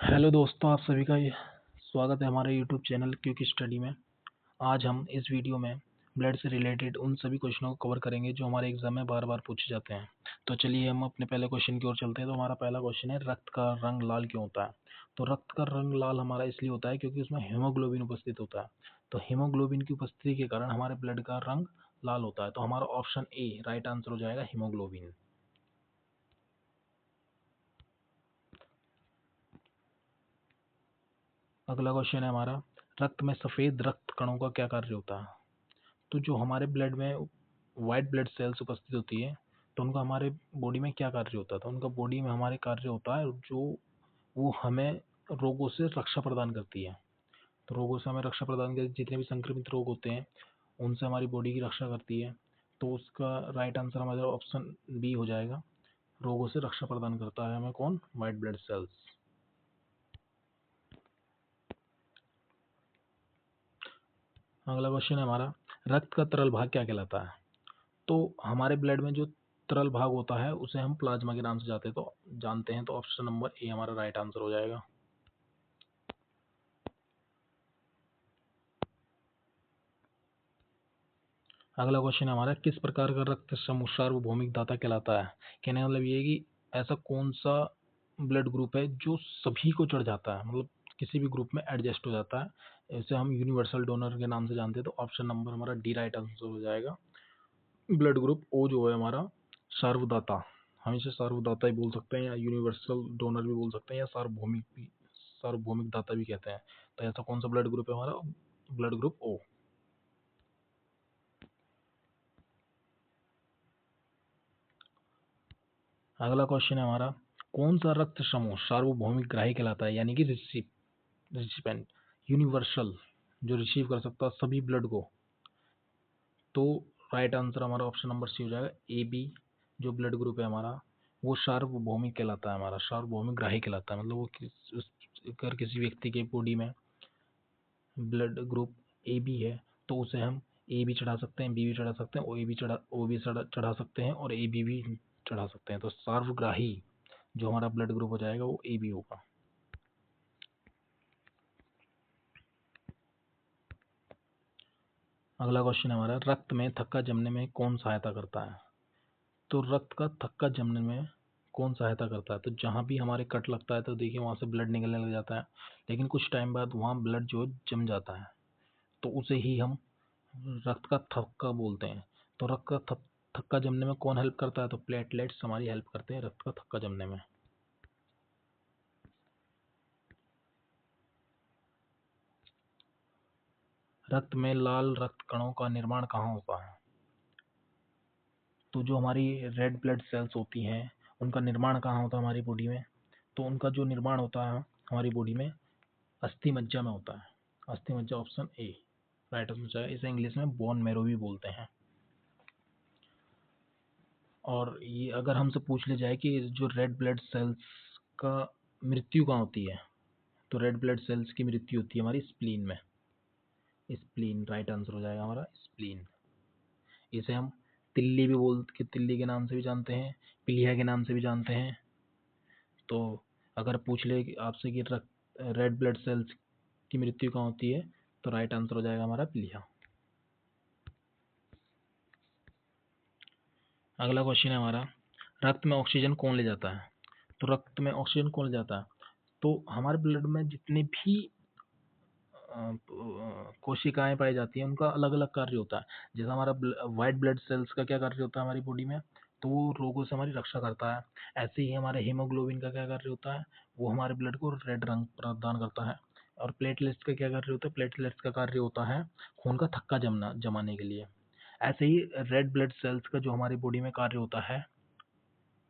Hello दोस्तों, आप सभी का स्वागत है हमारे यूट्यूब चैनल क्विक स्टडी में। आज हम इस वीडियो में ब्लड से रिलेटेड उन सभी क्वेश्चनों को कवर करेंगे जो हमारे एग्जाम में बार बार पूछे जाते हैं। तो चलिए हम अपने पहले क्वेश्चन की ओर चलते हैं। तो हमारा पहला क्वेश्चन है, रक्त का रंग लाल क्यों होता है? तो रक्त का रंग लाल हमारा इसलिए होता है क्योंकि उसमें हीमोग्लोबिन उपस्थित होता है। तो हीमोग्लोबिन की उपस्थिति के कारण हमारे ब्लड का रंग लाल होता है। तो हमारा ऑप्शन ए राइट आंसर हो जाएगा, हीमोग्लोबिन। अगला क्वेश्चन है हमारा, रक्त में सफेद रक्त कणों का क्या कार्य होता है? तो जो हमारे ब्लड में वाइट ब्लड सेल्स उपस्थित होती है, तो उनका हमारे बॉडी में क्या कार्य होता है? तो उनका बॉडी में हमारे कार्य होता है जो वो हमें रोगों से रक्षा प्रदान करती है। तो रोगों से हमें रक्षा प्रदान करती, जितने भी संक्रमित रोग होते हैं उनसे हमारी बॉडी की रक्षा करती है। तो उसका राइट आंसर हमारा ऑप्शन बी हो जाएगा, रोगों से रक्षा प्रदान करता है हमें कौन? White blood cells. अगला क्वेश्चन है हमारा, रक्त का तरल भाग क्या कहलाता है? तो हमारे ब्लड में जो तरल भाग होता है उसे हम प्लाज्मा के नाम से जानते हैं। तो ऑप्शन नंबर ए हमारा राइट आंसर हो जाएगा। अगला क्वेश्चन हमारा, किस प्रकार का रक्त समूह सार्वभौमिक दाता कहलाता है? कहने का मतलब ये है कि ऐसा कौन सा ब्लड ग्रुप है जो सभी को चढ़ जाता है, मतलब किसी भी ग्रुप में एडजस्ट हो जाता है। इसे हम यूनिवर्सल डोनर के नाम से जानते हैं। तो ऑप्शन नंबर हमारा डी राइट आंसर हो जाएगा। ब्लड ग्रुप ओ जो है हमारा सार्वदाता, हम इसे सार्वदाता ही बोल सकते हैं या यूनिवर्सल डोनर भी बोल सकते हैं या सार्वभौमिक दाता भी कहते हैं। तो ऐसा कौन सा ब्लड ग्रुप है हमारा? Blood group O. अगला क्वेश्चन है हमारा, कौन सा रक्त समूह सार्वभौमिक ग्राही कहलाता है, यानी कि रिसिपेंट, यूनिवर्सल, जो रिसीव कर सकता है सभी ब्लड को? तो राइट आंसर हमारा ऑप्शन नंबर सी हो जाएगा, ए बी। जो ब्लड ग्रुप है हमारा वो सार्वभौमिक कहलाता है, हमारा सार्वभौमिक ग्राही कहलाता है। मतलब वो अगर किसी व्यक्ति के बॉडी में ब्लड ग्रुप ए बी है तो उसे हम ए भी चढ़ा सकते हैं, बी भी चढ़ा सकते हैं, ओ भी चढ़ा सकते हैं और ए बी भी चढ़ा सकते हैं। तो सार्वग्राही जो हमारा ब्लड ग्रुप हो जाएगा वो ए बी होगा। अगला क्वेश्चन हमारा, रक्त में थक्का जमने में कौन सहायता करता है? तो रक्त का थक्का जमने में कौन सहायता करता है? तो जहाँ भी हमारे कट लगता है तो देखिए वहाँ से ब्लड निकलने लग जाता है, लेकिन कुछ टाइम बाद वहाँ ब्लड जो जम जाता है, तो उसे ही हम रक्त का थक्का बोलते हैं। तो रक्त का थक्का जमने में कौन हेल्प करता है? तो प्लेटलेट्स हमारी हेल्प करते हैं रक्त का थक्का जमने में। रक्त में लाल रक्त कणों का निर्माण कहाँ होता है? तो जो हमारी रेड ब्लड सेल्स होती हैं उनका निर्माण कहाँ होता है हमारी बॉडी में? तो उनका जो निर्माण होता है हमारी बॉडी में अस्थि मज्जा में होता है। अस्थि मज्जा ऑप्शन ए राइट आंसर है। इसे इंग्लिश में बोन मैरो भी बोलते हैं। और ये अगर हमसे पूछ ले जाए कि जो रेड ब्लड सेल्स का मृत्यु कहाँ होती है, तो रेड ब्लड सेल्स की मृत्यु होती है हमारी स्प्लीन में। स्प्लीन राइट आंसर हो जाएगा हमारा, स्प्लीन। इसे हम तिल्ली के नाम से भी जानते हैं, पीलिया के नाम से भी जानते हैं। तो अगर पूछ ले आपसे कि रेड ब्लड सेल्स की मृत्यु कहाँ होती है, तो राइट आंसर हो जाएगा हमारा पीलिया। अगला क्वेश्चन है हमारा, रक्त में ऑक्सीजन कौन ले जाता है? तो रक्त में ऑक्सीजन कौन ले जाता है? तो हमारे ब्लड में जितने भी कोशिकाएं पाई जाती हैं उनका अलग अलग कार्य होता है। जैसा हमारा वाइट ब्लड सेल्स का क्या कार्य होता है हमारी बॉडी में? तो वो रोगों से हमारी रक्षा करता है। ऐसे ही हमारे हीमोग्लोबिन का क्या कार्य होता है? वो हमारे ब्लड को रेड रंग प्रदान करता है। और प्लेटलेट्स का क्या कार्य होता है? प्लेटलेट्स का कार्य होता है खून का थक्का जमाने के लिए। ऐसे ही रेड ब्लड सेल्स का जो हमारी बॉडी में कार्य होता है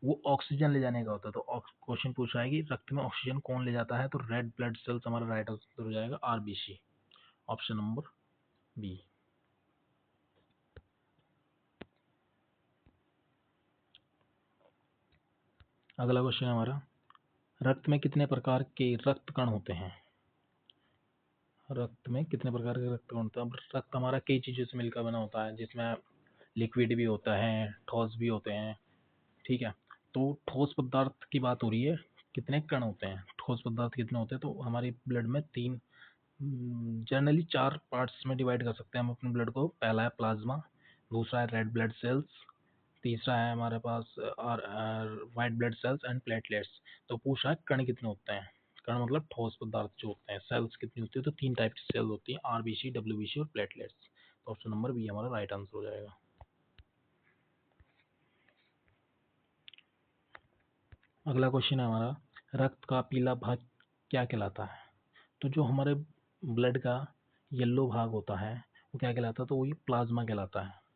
वो ऑक्सीजन ले जाने का होता है। तो क्वेश्चन पूछ रहा है कि रक्त में ऑक्सीजन कौन ले जाता है? तो रेड ब्लड सेल्स हमारा राइट आंसर हो जाएगा, आरबीसी, ऑप्शन नंबर बी। अगला क्वेश्चन है हमारा, रक्त में कितने प्रकार के रक्त कण होते हैं? रक्त में कितने प्रकार के रक्त कण होते हैं? अब रक्त हमारा कई चीज़ों से मिलकर बना होता है, जिसमें लिक्विड भी होता है, ठोस भी होते हैं। ठीक है, तो ठोस पदार्थ की बात हो रही है, कितने कण होते हैं? ठोस पदार्थ कितने होते हैं, तो हमारी ब्लड में तीन, जनरली चार पार्ट्स में डिवाइड कर सकते हैं हम अपने ब्लड को। पहला है प्लाज्मा, दूसरा है रेड ब्लड सेल्स, तीसरा है हमारे पास और white blood cells and platelets. तो पूछा है कण कितने होते हैं, कण मतलब ठोस पदार्थ जो होते हैं, सेल्स कितनी होती है, तो तीन टाइप की सेल्स होती हैं, आरबीसी, डब्ल्यूबीसी और प्लेटलेट्स। तो ऑप्शन नंबर बी हमारा राइट आंसर हो जाएगा। अगला क्वेश्चन है हमारा, रक्त का पीला भाग क्या कहलाता है। तो जो हमारे ब्लड का येलो भाग होता है वो क्या कहलाता है, तो वही प्लाज्मा कहलाता है।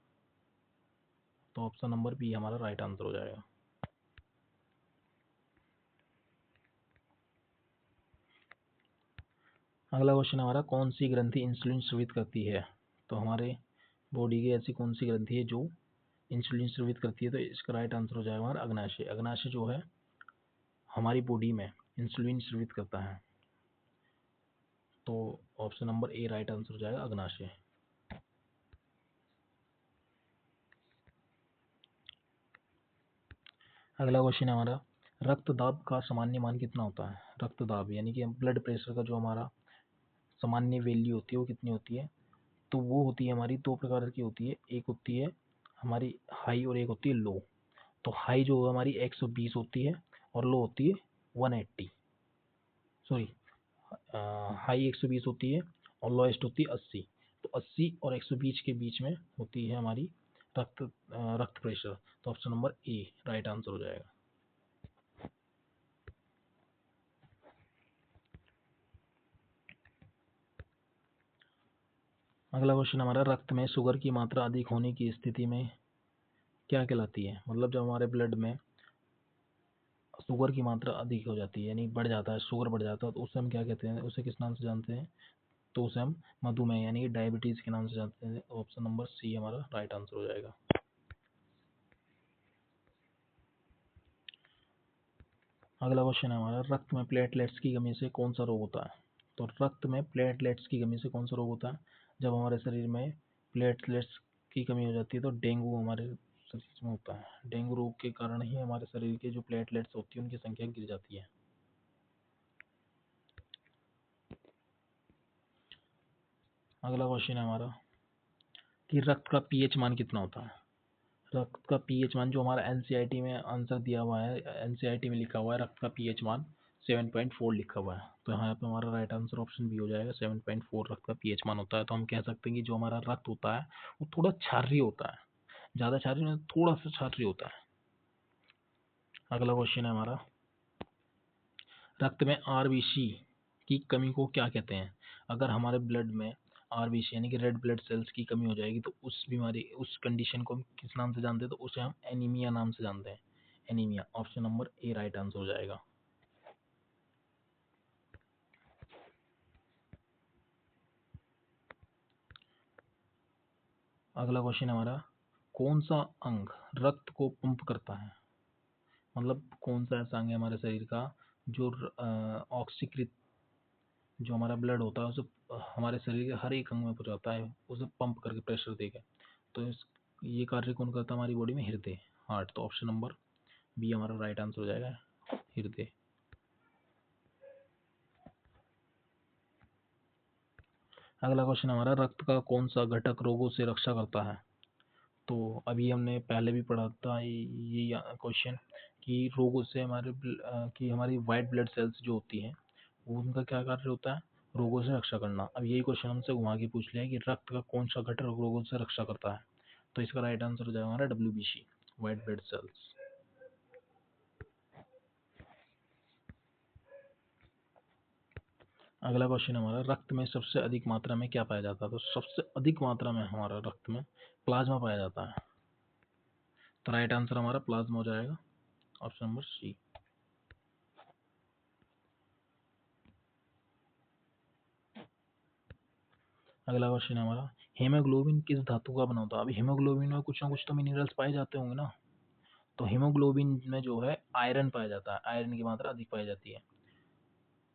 तो ऑप्शन नंबर बी हमारा राइट आंसर हो जाएगा। अगला क्वेश्चन हमारा, कौन सी ग्रंथि इंसुलिन स्रावित करती है। तो हमारे बॉडी की ऐसी कौन सी ग्रंथि है जो इंसुलिन स्रावित करती है, तो इसका राइट आंसर हो जाएगा हमारा अग्नाशय। अग्नाशय जो है हमारी बॉडी में इंसुलिन स्रावित करता है। तो option number A right answer हो जाएगा, अग्नाशय। अगला क्वेश्चन है हमारा, रक्तदाब का सामान्य मान कितना होता है। रक्तदाब यानी कि ब्लड प्रेशर का जो हमारा सामान्य वैल्यू होती है वो कितनी होती है, तो वो होती है हमारी दो प्रकार की होती है, एक होती है हमारी हाई और एक होती है लो। तो हाई जो है हमारी 120 होती है और लो होती है 180, सॉरी, हाई 120 होती है और लोएस्ट होती है 80। तो 80 और 120 के बीच में होती है हमारी रक्त प्रेशर। तो option number A right answer हो जाएगा। अगला क्वेश्चन हमारा, रक्त में शुगर की मात्रा अधिक होने की स्थिति में क्या कहलाती है। मतलब जब हमारे ब्लड में शुगर की मात्रा अधिक हो जाती है यानी बढ़ जाता है, शुगर बढ़ जाता है, तो उसे हम क्या कहते हैं, उसे किस नाम से जानते हैं, तो उसे हम मधुमेह यानी कि डायबिटीज के नाम से जानते हैं। ऑप्शन नंबर सी हमारा राइट आंसर हो जाएगा। अगला क्वेश्चन है हमारा, रक्त में प्लेटलेट्स की कमी से कौन सा रोग होता है। तो रक्त में प्लेटलेट्स की कमी से कौन सा रोग होता है, जब हमारे शरीर में प्लेटलेट्स की कमी हो जाती है तो डेंगू हमारे शरीर में होता है। डेंगू रोग के कारण ही हमारे शरीर के जो प्लेटलेट्स होती है उनकी संख्या गिर जाती है। अगला क्वेश्चन है हमारा कि रक्त का पीएच मान कितना होता है। रक्त का पीएच मान जो हमारा एनसीईआरटी में आंसर दिया हुआ है, एनसीईआरटी में लिखा हुआ है रक्त का पीएच मान 7.4 लिखा हुआ है। तो यहाँ पे हमारा राइट आंसर ऑप्शन बी हो जाएगा, 7.4 रक्त का पीएच मान होता है। तो हम कह सकते हैं कि जो हमारा रक्त होता है वो थोड़ा क्षारीय होता है, ज़्यादा क्षारीय नहीं, थोड़ा सा क्षारीय होता है। अगला क्वेश्चन है हमारा, रक्त में आरबीसी की कमी को क्या कहते हैं। अगर हमारे ब्लड में आरबीसी यानी कि रेड ब्लड सेल्स की कमी हो जाएगी तो उस बीमारी, उस कंडीशन को हम किस नाम से जानते हैं, तो उसे हम एनीमिया नाम से जानते हैं। Anaemia, option number A right answer हो जाएगा। अगला क्वेश्चन हमारा, कौन सा अंग रक्त को पंप करता है। मतलब कौन सा ऐसा अंग है हमारे शरीर का जो ऑक्सीकृत जो हमारा ब्लड होता है उसे हमारे शरीर के हर एक अंग में पहुंचाता है, उसे पंप करके प्रेशर देकर। तो ये कार्य कौन करता है हमारी बॉडी में, हृदय, हार्ट। तो ऑप्शन नंबर बी हमारा राइट आंसर हो जाएगा, हृदय। अगला क्वेश्चन हमारा, रक्त का कौन सा घटक रोगों से रक्षा करता है। तो अभी हमने पहले भी पढ़ा था ये क्वेश्चन कि रोगों से कि हमारी वाइट ब्लड सेल्स जो होती हैं वो उनका क्या कार्य होता है, रोगों से रक्षा करना। अब यही क्वेश्चन हमसे घुमा के पूछ लिया है कि रक्त का कौन सा घटक रोगों से रक्षा करता है। तो इसका राइट आंसर हो जाएगा हमारा डब्ल्यूबीसी, वाइट ब्लड सेल्स। अगला क्वेश्चन हमारा, रक्त में सबसे अधिक मात्रा में क्या पाया जाता है। तो सबसे अधिक मात्रा में हमारा रक्त में प्लाज्मा पाया जाता है। तो राइट आंसर हमारा प्लाज्मा हो जाएगा, ऑप्शन नंबर सी। अगला क्वेश्चन है हमारा, हीमोग्लोबिन किस धातु का बना होता है। अभी हीमोग्लोबिन में कुछ ना कुछ तो मिनरल्स पाए जाते होंगे ना। तो हीमोग्लोबिन में जो है आयरन पाया जाता है, आयरन की मात्रा अधिक पाई जाती है।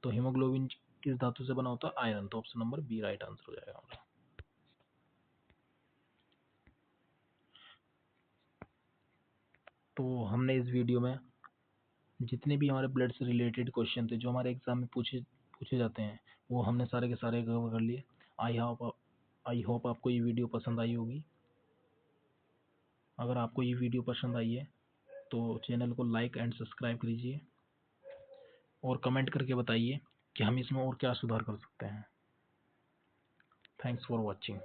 तो हीमोग्लोबिन किस धातु से बना होता है, आयरन। तो option number B right answer हो जाएगा हमारा। तो हमने इस वीडियो में जितने भी हमारे ब्लड से रिलेटेड क्वेश्चन थे जो हमारे एग्जाम में पूछे पूछे जाते हैं वो हमने सारे के सारे कवर कर लिए। आई होप आपको ये वीडियो पसंद आई होगी। अगर आपको ये वीडियो पसंद आई है तो चैनल को लाइक एंड सब्सक्राइब कीजिए और कमेंट करके बताइए कि हम इसमें और क्या सुधार कर सकते हैं। Thanks for watching.